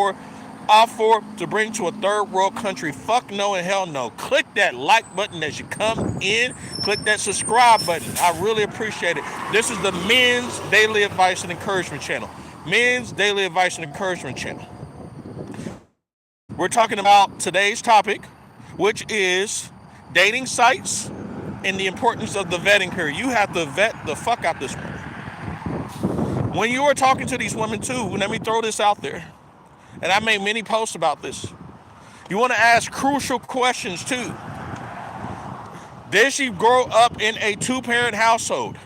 Speaker 1: off for to bring to a third world country? Fuck no and hell no. Click that like button as you come in. Click that subscribe button. I really appreciate it. This is the Men's Daily Advice and Encouragement channel. Men's Daily Advice and Encouragement channel. We're talking about today's topic, which is dating sites and the importance of the vetting period. You have to vet the fuck out this woman. When you are talking to these women too, let me throw this out there. And I made many posts about this. You want to ask crucial questions too. Did she grow up in a two-parent household?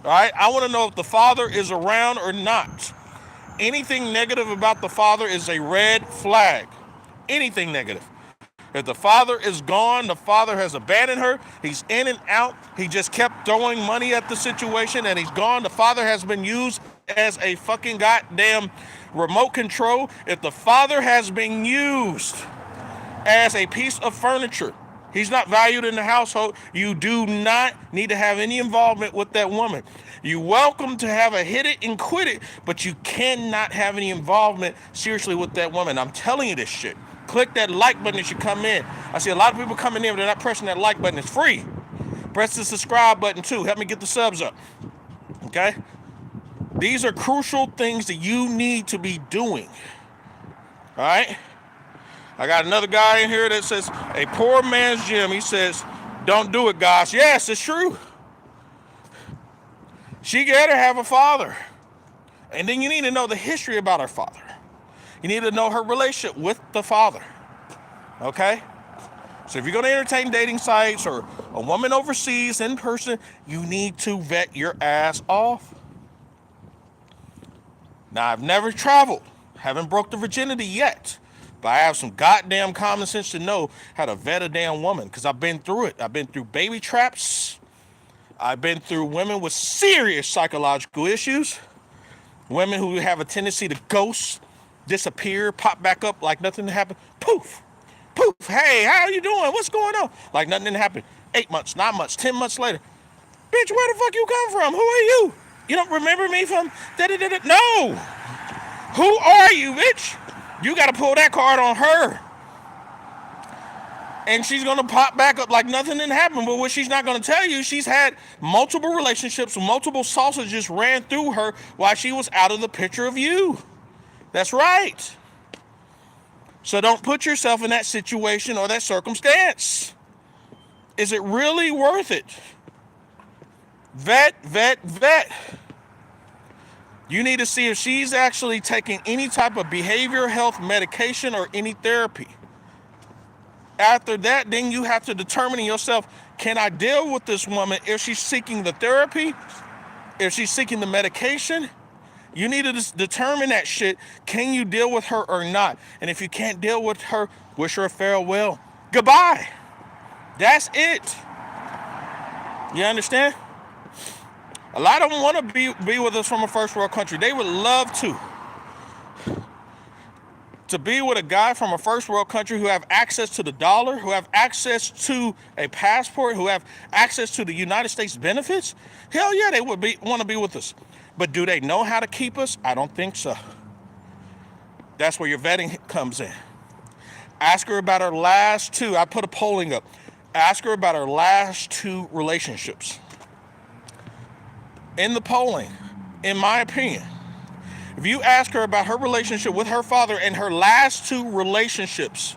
Speaker 1: All right. I want to know if the father is around or not. Anything negative about the father is a red flag. Anything negative. If the father is gone, the father has abandoned her, he's in and out, he just kept throwing money at the situation and he's gone, the father has been used as a fucking goddamn remote control. If the father has been used as a piece of furniture, he's not valued in the household, you do not need to have any involvement with that woman. You're welcome to have a hit it and quit it, but you cannot have any involvement seriously with that woman. I'm telling you this shit. Click that like button as you come in. I see a lot of people coming in, but they're not pressing that like button. It's free. Press the subscribe button too. Help me get the subs up. Okay? These are crucial things that you need to be doing. All right? I got another guy in here that says, a poor man's gym. He says, don't do it, guys. Yes, it's true. She got to have a father. And then you need to know the history about her father. You need to know her relationship with the father. Okay? So if you're going to entertain dating sites or a woman overseas in person, you need to vet your ass off. Now, I've never traveled, haven't broke the virginity yet, but I have some goddamn common sense to know how to vet a damn woman, because I've been through it. I've been through baby traps. I've been through women with serious psychological issues, women who have a tendency to ghost, disappear, pop back up like nothing happened. Poof, poof, hey, how you doing? What's going on? Like nothing didn't happen. 8 months, 9 months, 10 months later. Bitch, where the fuck you come from? Who are you? You don't remember me from da-da-da-da? No. Who are you, bitch? You got to pull that card on her. And she's going to pop back up like nothing didn't happen. But what she's not going to tell you, she's had multiple relationships, multiple sausages ran through her while she was out of the picture of you. That's right. So don't put yourself in that situation or that circumstance. Is it really worth it? Vet, vet, vet. You need to see if she's actually taking any type of behavioral health medication or any therapy. After that, then you have to determine in yourself, can I deal with this woman if she's seeking the therapy, if she's seeking the medication? You need to determine that shit. Can you deal with her or not? And if you can't deal with her, wish her a farewell. Goodbye. That's it. You understand? A lot of them want to be with us from a first world country. They would love to be with a guy from a first world country who have access to the dollar, who have access to a passport, who have access to the United States benefits. Hell yeah, they would want to be with us. But do they know how to keep us? I don't think so. That's where your vetting comes in. Ask her about her last two. I put a polling up. Ask her about her last two relationships. In the polling, in my opinion, if you ask her about her relationship with her father and her last two relationships,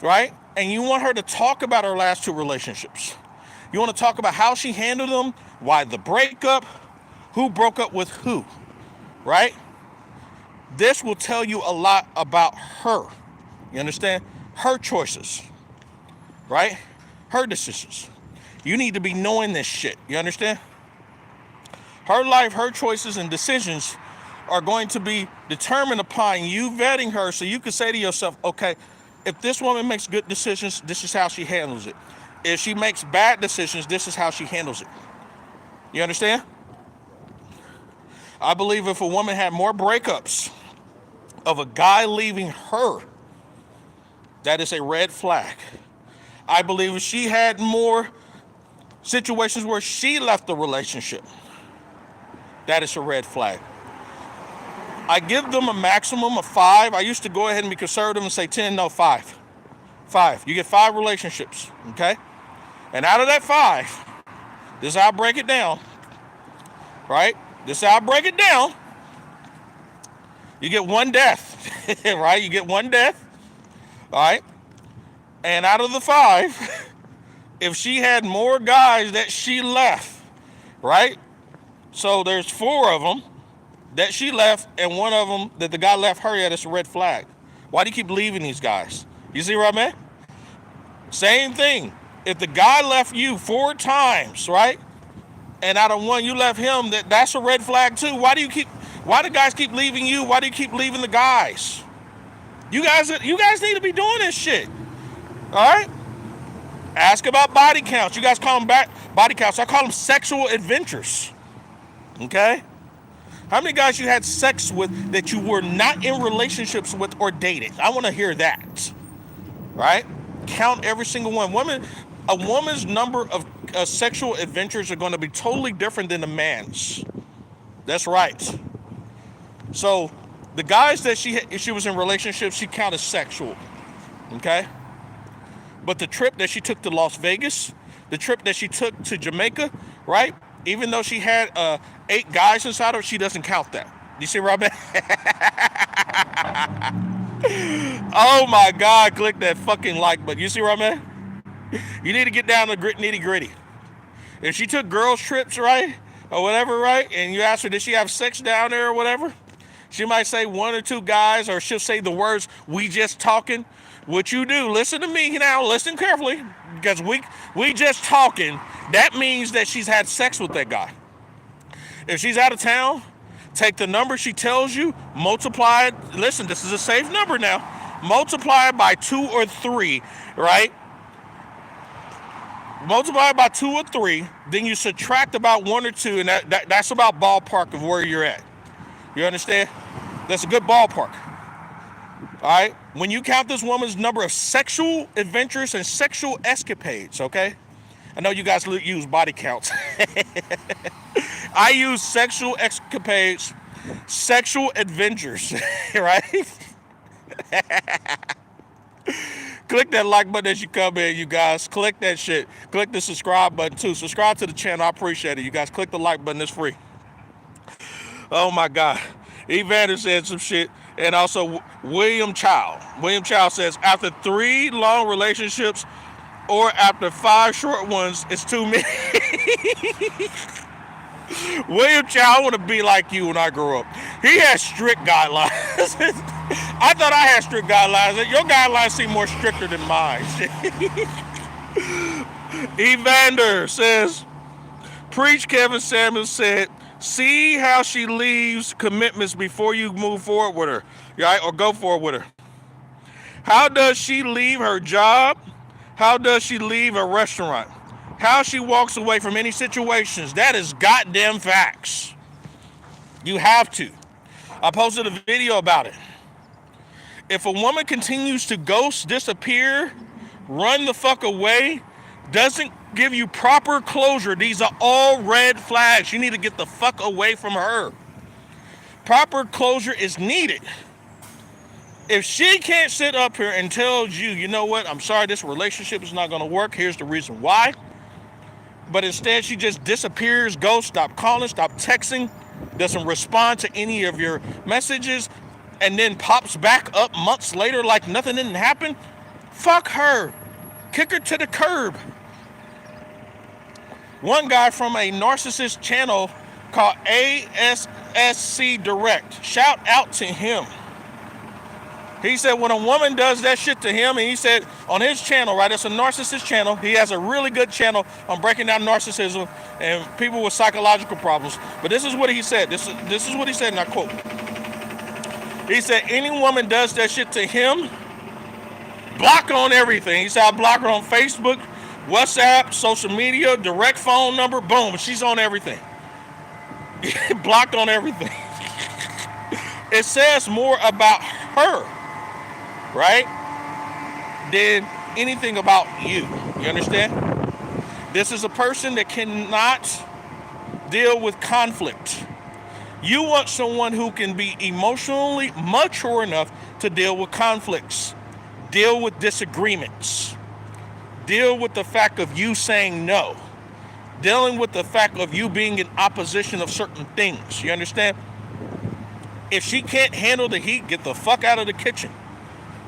Speaker 1: right? And you want her to talk about her last two relationships. You want to talk about how she handled them, why the breakup, who broke up with who, right? This will tell you a lot about her. You understand? Her choices, right? Her decisions. You need to be knowing this shit. You understand? Her life, her choices and decisions are going to be determined upon you vetting her, so you can say to yourself, okay, if this woman makes good decisions, this is how she handles it. If she makes bad decisions, this is how she handles it. You understand? I believe if a woman had more breakups of a guy leaving her, that is a red flag. I believe if she had more situations where she left the relationship, that is a red flag. I give them a maximum of 5. I used to go ahead and be conservative and say 10, no, 5. 5. You get 5 relationships, okay? And out of that 5, this is how I break it down, right? This is how I break it down. You get 1 death, right? You get 1 death, all right? And out of the 5, if she had more guys that she left, right? So there's 4 of them that she left, and 1 of them that the guy left her at, it's a red flag. Why do you keep leaving these guys? You see where I'm at? Same thing. If the guy left you 4 times, right? And out of 1 you left him, that's a red flag too. Why do guys keep leaving you? Why do you keep leaving the guys? You guys need to be doing this shit. All right? Ask about body counts. You guys call them body counts. I call them sexual adventures. Okay? How many guys you had sex with that you were not in relationships with or dated? I want to hear that. Right? Count every single one. A woman's number of sexual adventures are going to be totally different than a man's. That's right. So the guys that if she was in relationships, she counted sexual. Okay? But the trip that she took to Las Vegas, the trip that she took to Jamaica, right? Even though she had 8 guys inside her, she doesn't count that. You see where I'm at? Oh my God, click that fucking like button. You see where I'm at? You need to get down to the nitty gritty. If she took girls trips, right? Or whatever, right? And you ask her, did she have sex down there or whatever? She might say one or two guys, or she'll say the words, "we just talking." What you do, listen to me now, listen carefully, because we just talking, that means that she's had sex with that guy. If she's out of town, take the number she tells you, multiply it. Listen, this is a safe number now. Multiply it by 2 or 3, right? Multiply it by 2 or 3, then you subtract about 1 or 2, and that's about ballpark of where you're at. You understand? That's a good ballpark. All right? When you count this woman's number of sexual adventures and sexual escapades, okay? I know you guys use body counts. I use sexual escapades, sexual adventures, right? Click that like button as you come in, you guys. Click that shit. Click the subscribe button too. Subscribe to the channel. I appreciate it. You guys click the like button. It's free. Oh my God. Evander said some shit. And also William Chow. William Chow says, after 3 long relationships or after 5 short ones, it's too many. William Chow, I want to be like you when I grow up. He has strict guidelines. I thought I had strict guidelines. Your guidelines seem more stricter than mine. Evander says, preach. Kevin Samuels said, see how she leaves commitments before you move forward with her, right? Or go forward with her. How does she leave her job? How does she leave a restaurant? How she walks away from any situations. That is goddamn facts. You have to. I posted a video about it. If a woman continues to ghost, disappear, run the fuck away, doesn't give you proper closure, these are all red flags. You need to get the fuck away from her. Proper closure is needed. If she can't sit up here and tell you, you know what, I'm sorry, this relationship is not going to work, here's the reason why, but instead she just disappears, ghosts, stop calling, stop texting, doesn't respond to any of your messages, and then pops back up months later like nothing didn't happen, fuck her. Kick her to the curb. One guy from a narcissist channel called ASSC Direct, shout out to him. He said when a woman does that shit to him, and he said on his channel, right, it's a narcissist channel. He has a really good channel on breaking down narcissism and people with psychological problems. But this is what he said. This is what he said, and I quote. He said, any woman does that shit to him, block on everything. He said, I block her on Facebook, WhatsApp, social media, direct phone number, boom, she's on everything. Blocked on everything. It says more about her, right, than anything about you. You understand? This is a person that cannot deal with conflict. You want someone who can be emotionally mature enough to deal with conflicts, deal with disagreements, deal with the fact of you saying no, dealing with the fact of you being in opposition of certain things. You understand? If she can't handle the heat, get the fuck out of the kitchen.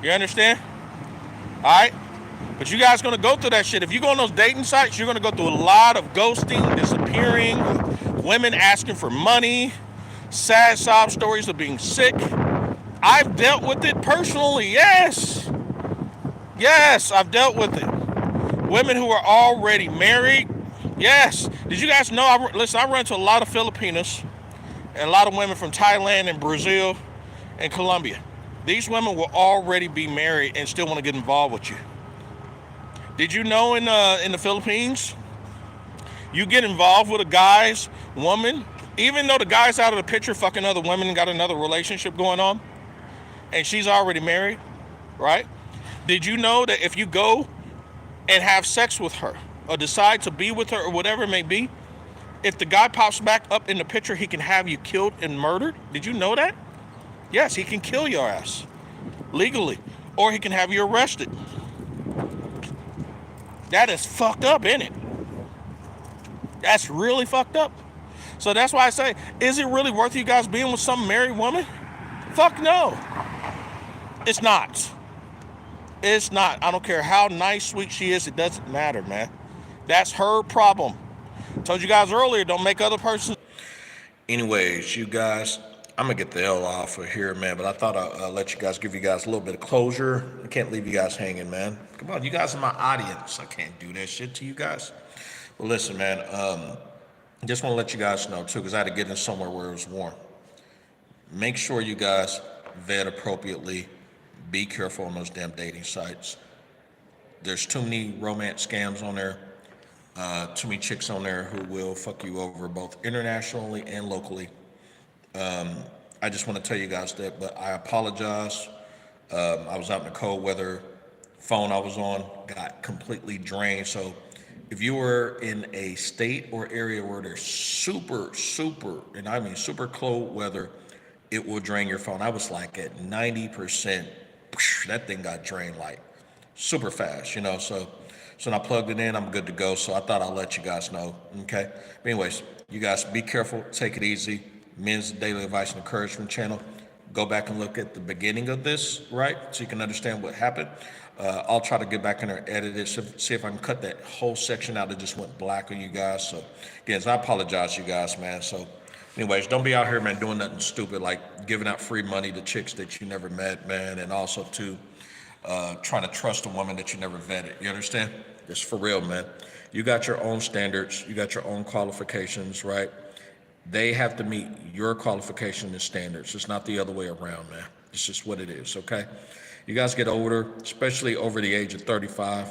Speaker 1: You understand? All right? But you guys going to go through that shit. If you go on those dating sites, you're going to go through a lot of ghosting, disappearing, women asking for money, sad sob stories of being sick. I've dealt with it personally. Yes. Yes, I've dealt with it. Women who are already married. Yes. Did you guys know? I run into a lot of Filipinos and a lot of women from Thailand and Brazil and Colombia. These women will already be married and still want to get involved with you. Did you know in the Philippines, you get involved with a guy's woman, even though the guy's out of the picture fucking other women and got another relationship going on, and she's already married, right? Did you know that if you go and have sex with her or decide to be with her or whatever it may be, if the guy pops back up in the picture, he can have you killed and murdered? Did you know that? Yes, he can kill your ass legally, or he can have you arrested. That is fucked up, isn't it? That's really fucked up. So that's why I say, is it really worth you guys being with some married woman? Fuck no. It's not. It's not. I don't care how nice, sweet she is. It doesn't matter, man. That's her problem. Told you guys earlier, don't make other persons. Anyways, you guys, I'm gonna get the L off of here, man. But I thought I'd let you guys give you guys a little bit of closure. I can't leave you guys hanging, man. Come on, you guys are my audience. I can't do that shit to you guys. Well, listen, man. Just want to let you guys know too, because I had to get in somewhere where it was warm. Make sure you guys vet appropriately. Be careful on those damn dating sites. There's too many romance scams on there. Too many chicks on there who will fuck you over both internationally and locally. I just want to tell you guys that, but I apologize. I was out in the cold weather. Phone I was on got completely drained. So if you were in a state or area where there's super, and I mean super cold weather, it will drain your phone. I was like at 90%. That thing got drained like super fast, you know. So when I plugged it in, I'm good to go. So I thought I'll let you guys know. Okay. But anyways, you guys be careful. Take it easy. Men's Daily Advice and Encouragement channel. Go back and look at the beginning of this, right? So you can understand what happened. I'll try to get back in there, edit it, see if I can cut that whole section out that just went black on you guys. So again, I apologize, you guys, man. So anyways, don't be out here, man, doing nothing stupid like giving out free money to chicks that you never met, man, and also to trying to trust a woman that you never vetted. You understand? It's for real, man. You got your own standards. You got your own qualifications, right? They have to meet your qualification and standards. It's not the other way around, man. It's just what it is, okay? You guys get older, especially over the age of 35,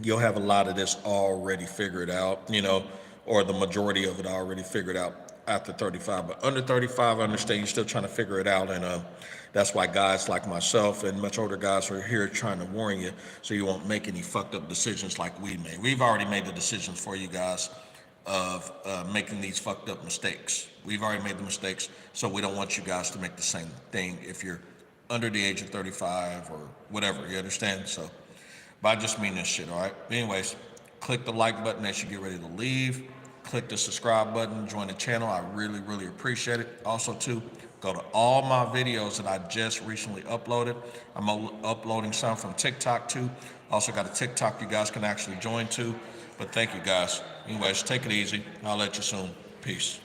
Speaker 1: you'll have a lot of this already figured out, you know, or the majority of it already figured out after 35. But under 35, I understand you're still trying to figure it out, and that's why guys like myself and much older guys are here trying to warn you so you won't make any fucked up decisions like we made. We've already made the decisions for you guys of making these fucked up mistakes. We've already made the mistakes, so we don't want you guys to make the same thing if you're under the age of 35 or whatever, you understand? So, but I just mean this shit, all right? Anyways, click the like button as you get ready to leave. Click the subscribe button, join the channel. I really appreciate it. Also, too, go to all my videos that I just recently uploaded. I'm uploading some from TikTok, too. Also got a TikTok you guys can actually join, too. But thank you, guys. Anyways, take it easy. I'll let you soon. Peace.